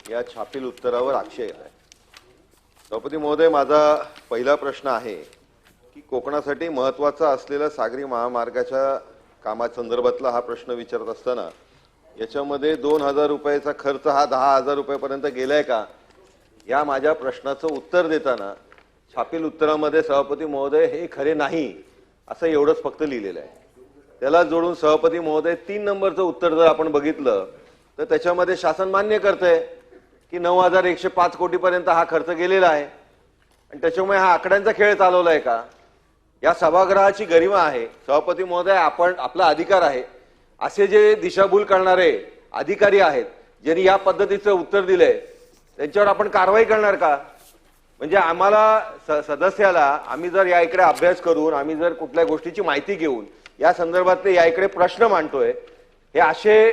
या छापील उत्तरावर आक्षेप आहे। सभापती महोदय, माझा पहिला प्रश्न आहे की कोकणासाठी महत्त्वाचा असलेला सागरी महामार्गाच्या कामासंदर्भातला हा प्रश्न विचारत असताना याच्यामध्ये 2000 रुपयाचा खर्च हा 10,000 रुपयापर्यंत गेलाय का, या माझ्या प्रश्नाचं उत्तर देताना छापील उत्तरामध्ये सभापती महोदय हे खरे नाही असं एवढंच फक्त लिहिलेलं आहे। त्याला जोडून सभापती महोदय 3 नंबरचं उत्तर जर आपण बघितलं तर त्याच्यामध्ये शासन मान्य करतंय की 9,105 कोटीपर्यंत हा खर्च गेलेला आहे आणि त्याच्यामुळे हा आकड्यांचा खेळ चालवलाय का, या सभागृहाची गरिमा आहे। सभापती महोदय, आपण आपला अधिकार आहे, असे जे दिशाभूल करणारे अधिकारी आहेत ज्यांनी या पद्धतीचं उत्तर दिलंय त्यांच्यावर आपण कारवाई करणार का? म्हणजे आम्हाला सदस्याला आम्ही जर या इकडे अभ्यास करून आम्ही जर कुठल्या गोष्टीची माहिती घेऊन या संदर्भातले या इकडे प्रश्न मांडतोय, हे असे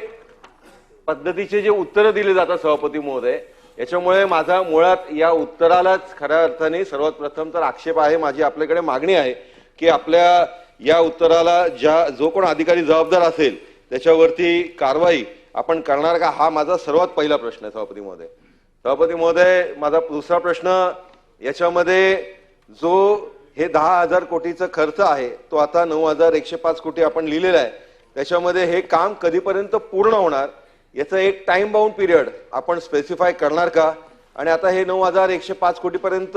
पद्धतीचे जे उत्तर दिले जातात सभापती महोदय, याच्यामुळे माझा मुळात या उत्तरालाच खऱ्या अर्थाने सर्वात प्रथम तर आक्षेप आहे। माझी आपल्याकडे मागणी आहे की आपल्या या उत्तराला जो कोण अधिकारी जबाबदार असेल त्याच्यावरती कारवाई आपण करणार का, हा माझा सर्वात पहिला प्रश्न आहे सभापती महोदय। सभापती महोदय, माझा दुसरा प्रश्न, याच्यामध्ये जो हे 10,000 कोटीचा खर्च आहे तो आता 9,105 कोटी आपण लिहिलेला आहे, त्याच्यामध्ये हे काम कधीपर्यंत पूर्ण होणार याचं एक टाइम बाउंड पिरियड आपण स्पेसिफाय करणार का? आणि आता हे 9,105 कोटीपर्यंत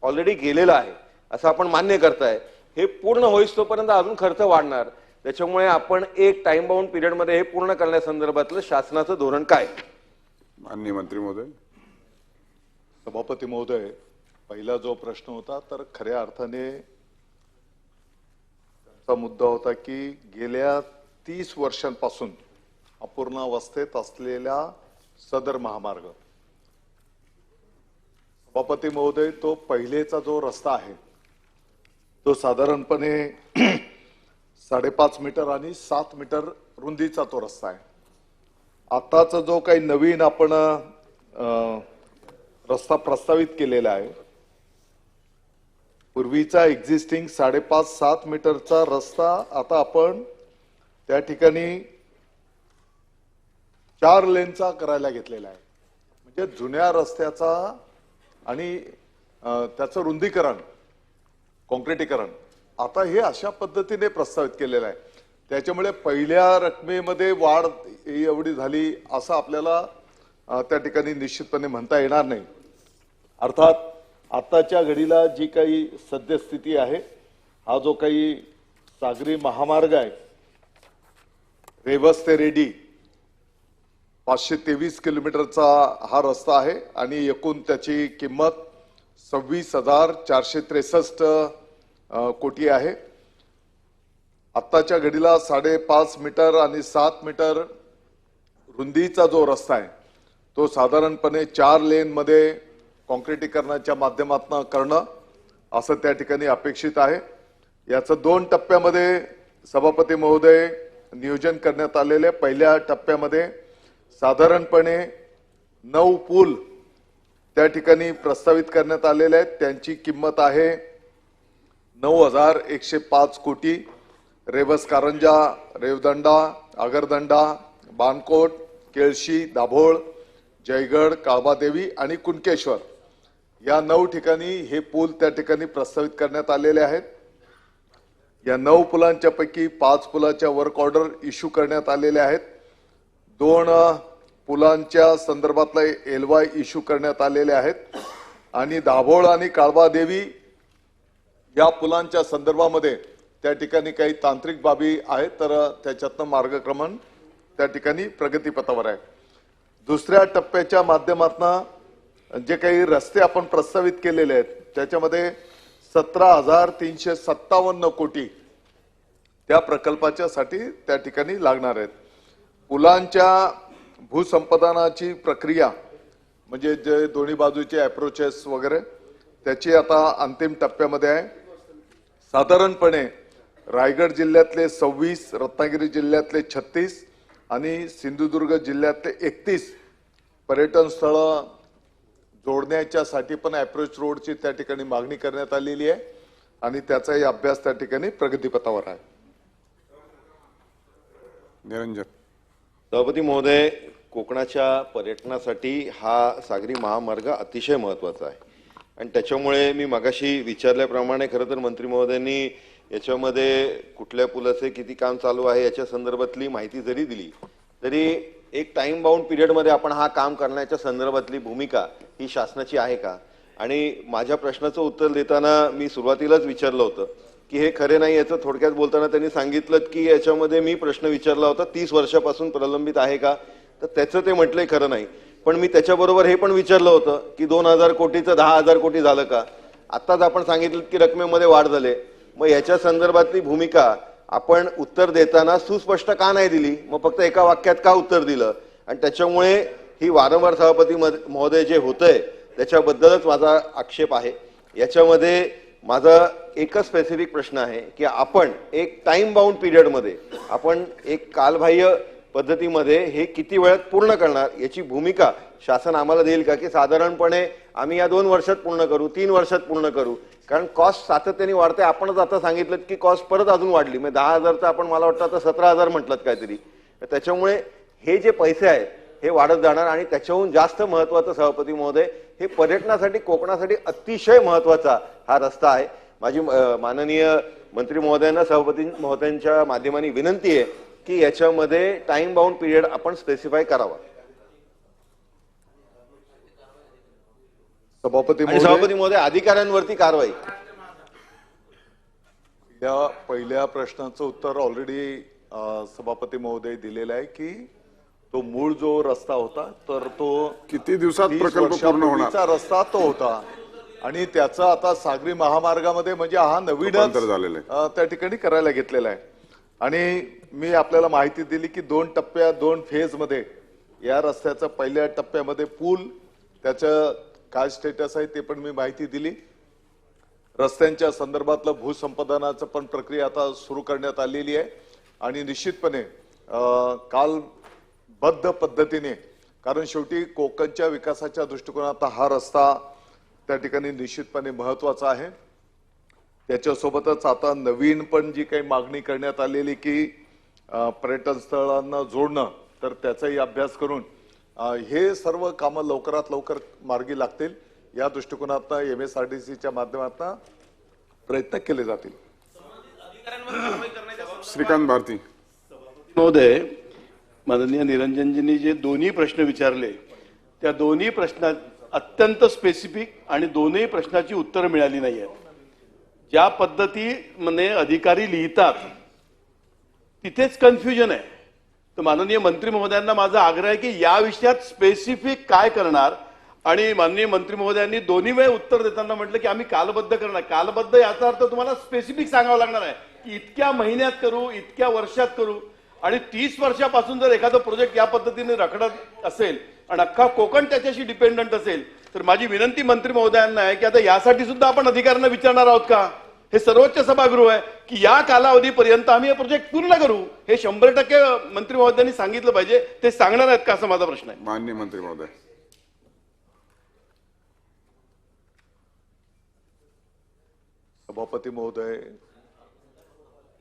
ऑलरेडी गेलेलं आहे असं आपण मान्य करताय, हे पूर्ण होईस तोपर्यंत अजून खर्च वाढणार, त्याच्यामुळे आपण एक टाइम बाउंड पिरियड मध्ये हे पूर्ण करण्यासंदर्भातलं शासनाचं धोरण काय? माननीय मंत्री महोदय। सभापती महोदय, पहिला जो प्रश्न होता तर खऱ्या अर्थाने त्याचा मुद्दा होता की गेल्या 30 वर्षांपासून अपूर्ण अवस्थेत असलेला सदर महामार्ग, सभापती महोदय, तो पहिलेचा जो रस्ता आहे तो साधारणपणे 5.5 मीटर आणि 7 मीटर रुंदीचा तो रस्ता आहे। आताचा जो काही नवीन आपण रस्ता प्रस्तावित केलेला आहे, पूर्वीचा एक्झिस्टिंग 5.5-7 मीटरचा रस्ता आता आपण त्या ठिकाणी 4 लेनचा करायला घेतलेला आहे। म्हणजे जुन्या रस्त्याचा आणि त्याचं रुंदीकरण, कॉन्क्रिटीकरण आता हे अशा पद्धतीने प्रस्तावित केलेलं आहे, त्याच्यामुळे पहिल्या रकमेमध्ये वाढ एवढी झाली असं आपल्याला त्या ठिकाणी निश्चितपणे म्हणता येणार नाही। अर्थात आताच्या घडीला जी काही सद्यस्थिती आहे, हा जो काही सागरी महामार्ग आहे रेवस ते रेडी 523 किलोमीटरचा हा रस्ता आहे आणि एकूण त्याची किंमत 26,463 कोटी आहे। आत्ताच्या घडीला 5.5 मीटर आणि 7 मीटर रुंदीचा जो रस्ता आहे तो साधारणपणे 4 लेन मध्ये कॉन्क्रिटीकरणाच्या माध्यमातून करणं असं त्या ठिकाणी अपेक्षित आहे। याचं 2 टप्प्यामध्ये सभापती महोदय नियोजन करण्यात आलेले। पहिल्या टप्प्यामध्ये साधारणपणे 9 पूल त्या ठिकाणी प्रस्तावित करण्यात आलेले आहेत, त्यांची किंमत आहे 9,105 कोटी। रेवस कारंजा, रेवदंडा, आगरदंडा, बानकोट, केळशी, दाभोळ, जयगड, काळबादेवी आणि कुणकेश्वर या 9 ठिकाणी हे पूल त्या ठिकाणी प्रस्तावित करण्यात आलेले आहेत। या 9 पुलांच्या पैकी 5 पुलाच्या वर्क ऑर्डर इश्यू करण्यात आलेल्या आहेत, 2 पुलांच्या संदर्भातला LOI इश्यू करण्यात आलेले आहेत आणि दाभोळ आणि काळबादेवी या पुलांच्या संदर्भामध्ये त्या ठिकाणी काही तांत्रिक बाबी आहेत, तर त्याच्यातनं मार्गक्रमण त्या ठिकाणी प्रगतीपथावर आहे। दुसऱ्या टप्प्याच्या माध्यमातून जे काही रस्ते आपण प्रस्तावित केलेले आहेत त्याच्यामध्ये 17,357 कोटी त्या प्रकल्पाच्या साठी त्या ठिकाणी लागणार आहेत। पुलांच्या भूसंपादनाची प्रक्रिया म्हणजे जे दोन्ही बाजूचे अप्रोचेस वगैरे त्याची आता अंतिम टप्प्यामध्ये आहे। साधारणपणे रायगड जिल्ह्यातले 26, रत्नागिरी जिल्ह्यातले 36 आणि सिंधुदुर्ग जिल्ह्यातले 31 पर्यटन स्थळ जोडण्याच्या साठी पण अप्रोच रोडची त्या ठिकाणी मागणी करण्यात आलेली आहे आणि त्याचाही अभ्यास त्या ठिकाणी प्रगतीपथावर आहे। निरंजन। सभापती महोदय, कोकणाच्या पर्यटनासाठी हा सागरी महामार्ग अतिशय महत्त्वाचा आहे आणि त्याच्यामुळे मी मगाशी विचारल्याप्रमाणे खरं तर मंत्री महोदयांनी याच्यामध्ये कुठल्या पुलाचे किती काम चालू आहे याच्या संदर्भातली माहिती जरी दिली तरी एक टाइम बाउंड पिरियडमध्ये आपण हा काम करण्याच्या संदर्भातली भूमिका ही शासनाची आहे का? आणि माझ्या प्रश्नाचं उत्तर देताना मी सुरुवातीलाच विचारलं होतं की हे खरे नाही, याचं थोडक्यात बोलताना त्यांनी सांगितलं की याच्यामध्ये मी प्रश्न विचारला होता 30 वर्षापासून प्रलंबित आहे का, तर त्याचं ते म्हटलंय खरं नाही. पण मी त्याच्याबरोबर हे पण विचारलं होतं की 2000 कोटीचं 10,000 कोटी झालं का? आत्ताच आपण सांगितलं की रकमेमध्ये वाढ झाले. मग याच्या संदर्भातली भूमिका आपण उत्तर देताना सुस्पष्ट का नाही दिली? मग फक्त एका वाक्यात का उत्तर दिलं? आणि त्याच्यामुळे ही वारंवार सभापती महोदय जे होतंय त्याच्याबद्दलच माझा आक्षेप आहे. याच्यामध्ये माझा एकच स्पेसिफिक प्रश्न आहे की आपण एक टाइम बाउंड पिरियडमध्ये आपण एक कालबाह्य पद्धतीमध्ये हे किती वेळात पूर्ण करणार याची भूमिका शासन आम्हाला देईल का? की साधारणपणे आम्ही या 2 वर्षात पूर्ण करू, 3 वर्षात पूर्ण करू, कारण कॉस्ट सातत्याने वाढते. आपणच आता सांगितलं की कॉस्ट परत अजून वाढली, म्हणजे 10,000 आपण मला वाटतं आता 17,000 म्हटलं काहीतरी. त्याच्यामुळे हे जे पैसे आहेत हे वाढत जाणार आणि त्याच्याहून जास्त महत्वाचं सभापती महोदय हे पर्यटनासाठी कोकणासाठी अतिशय महत्वाचा हा रस्ता आहे. माझी माननीय मंत्री महोदयांना सभापती महोदयांच्या माध्यमाने विनंती आहे की याच्यामध्ये टाइम बाउंड पिरियड आपण स्पेसिफाय करावा. सभापती आणि सभापती महोदय अधिकाऱ्यांवरती कारवाई. या पहिल्या प्रश्नाचं उत्तर ऑलरेडी सभापती महोदय दिलेलं आहे की तो मूळ जो रस्ता होता तर तो किती दिवसात 30 प्रकल्प पूर्ण होणार? वर्षापूर्वीचा रस्ता तो होता आणि त्याचा आता सागरी महामार्गामध्ये म्हणजे हा नवीनच रूपांतर झालेलं आहे. त्या ठिकाणी करायला घेतलेला आहे. आणि मी आपल्याला माहिती दिली की 2 टप्प्या 2 फेज मध्ये या रस्त्याचा पहिल्या टप्प्यामध्ये पूल त्याचं काय स्टेटस आहे ते पण मी माहिती दिली. रस्त्यांच्या संदर्भातलं भूसंपादनाचं पण प्रक्रिया आता सुरू करण्यात आलेली आहे आणि निश्चितपणे कालबद्ध पद्धतीने, कारण शेवटी कोकणच्या विकासाच्या दृष्टिकोनात हा रस्ता त्या ठिकाणी निश्चितपणे महत्वाचा आहे. त्याच्यासोबतच आता नवीन पण जी काही मागणी करण्यात आलेली की पर्यटन स्थळांना जोडणं, तर त्याचाही अभ्यास करून हे सर्व कामं लवकरात लवकर मार्गी लागतील या दृष्टिकोनातून MSRDCच्या माध्यमातून प्रयत्न केले जातील. श्रीकांत भारती. महोदय, माननीय निरंजनजींनी जे दोन्ही प्रश्न विचारले त्या दोन्ही प्रश्नात अत्यंत स्पेसिफिक आणि दोन्ही प्रश्नाची उत्तरं मिळाली नाही आहेत. ज्या पद्धतीने अधिकारी लिहितात तिथेच कन्फ्युजन आहे. तर माननीय मंत्री महोदयांना माझा आग्रह आहे की या विषयात स्पेसिफिक काय करणार. आणि माननीय मंत्री महोदयांनी दोन्ही वेळ उत्तर देताना म्हटलं की आम्ही कालबद्ध करणार. कालबद्ध याचा अर्थ तुम्हाला स्पेसिफिक सांगावं लागणार आहे की इतक्या महिन्यात करू, इतक्या वर्षात करू. आणि 30 वर्षापासून जर एखादा प्रोजेक्ट या पद्धतीने रखडत असेल आणि अख्खा कोकण त्याच्याशी डिपेंडंट असेल तर माझी विनंती मंत्री महोदयांना आहे की आता यासाठी सुद्धा आपण अधिकाऱ्यांना विचारणार आहोत का? हे सर्वोच्च सभागृह आहे की या कालावधीपर्यंत आम्ही हे प्रोजेक्ट पूर्ण करू. हे 100% मंत्री महोदयांनी सांगितलं पाहिजे. ते सांगणार आहेत का असा माझा प्रश्न आहे. माननीय मंत्री महोदय. सभापती महोदय,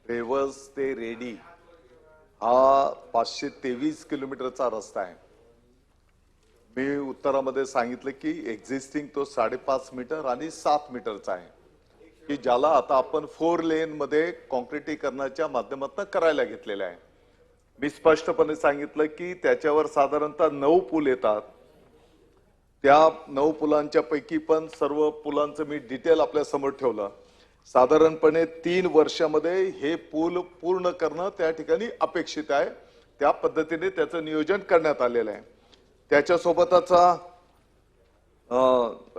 रेवस ते रेडी हा 523 किलोमीटरचा रस्ता आहे. मी उत्तरामध्ये सांगितलं की एक्झिस्टिंग तो 5.5 मीटर आणि 7 मीटरचा आहे की ज्याला आता आपण 4 लेन मध्ये कॉन्क्रिटीकरणाच्या माध्यमातून करायला घेतलेला आहे. मी स्पष्टपणे सांगितलं की त्याच्यावर साधारणतः 9 पूल येतात. त्या 9 पुलांच्या पैकी पण सर्व पुलांचं मी डिटेल आपल्या समोर ठेवलं. साधारणपणे 3 वर्षामध्ये हे पूल पूर्ण करणं त्या ठिकाणी अपेक्षित आहे. त्या पद्धतीने त्याचं नियोजन करण्यात आलेलं आहे. त्याच्यासोबतच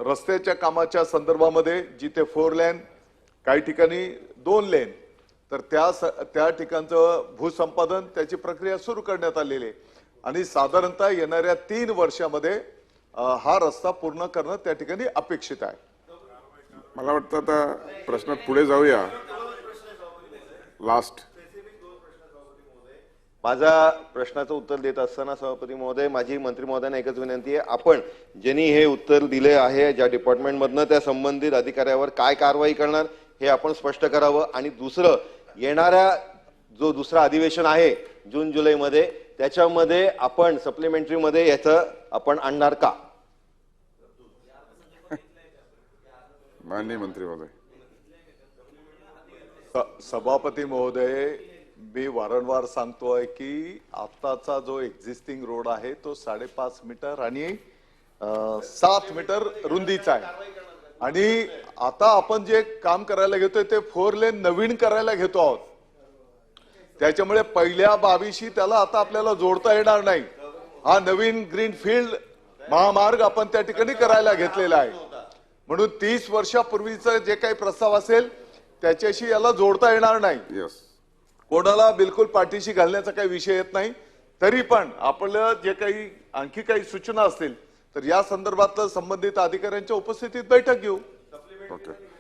रस्त्याच्या कामाच्या संदर्भामध्ये जिथे 4 लेन, काही ठिकाणी 2 लेन, तर त्या ठिकाणचं भूसंपादन त्याची प्रक्रिया सुरू करण्यात आलेली आहे आणि साधारणतः येणाऱ्या 3 वर्षामध्ये हा रस्ता पूर्ण करणं त्या ठिकाणी अपेक्षित आहे. मला वाटतं आता प्रश्नात पुढे जाऊया. लास्ट. माझा प्रश्नाचं उत्तर देत असताना सभापती महोदय माझी मंत्री महोदयांना एकच विनंती आहे, आपण ज्यांनी हे उत्तर दिले आहे ज्या डिपार्टमेंटमधनं त्या संबंधित अधिकाऱ्यावर काय कारवाई करणार हे आपण स्पष्ट करावं. आणि दुसरं, येणाऱ्या जो दुसरा अधिवेशन आहे जून जुलैमध्ये त्याच्यामध्ये आपण सप्लिमेंटरी मध्ये याचं आपण आणणार का? माननीय मंत्री महोदय. सभापती महोदय, मी वारंवार सांगतोय की आताचा जो एक्झिस्टिंग रोड आहे तो 5.5 मीटर आणि 7 मीटर रुंदीचा आहे आणि आता आपण जे काम करायला घेतोय ते 4 लेन नवीन करायला घेतो आहोत. त्याच्यामुळे पहिल्या 22 त्याला आता आपल्याला जोडता येणार नाही. हा नवीन ग्रीनफील्ड महामार्ग आपण त्या ठिकाणी करायला घेतलेला आहे. म्हणून 30 वर्षापूर्वीचा जे काही प्रस्ताव असेल त्याच्याशी याला जोडता येणार नाही. यस. कोणाला बिलकुल पाठीशी घालण्याचा काही विषय येत नाही. तरी पण आपलं जे काही आणखी काही सूचना असतील तर या संदर्भात संबंधित अधिकाऱ्यांच्या उपस्थितीत बैठक घेऊ. ओके.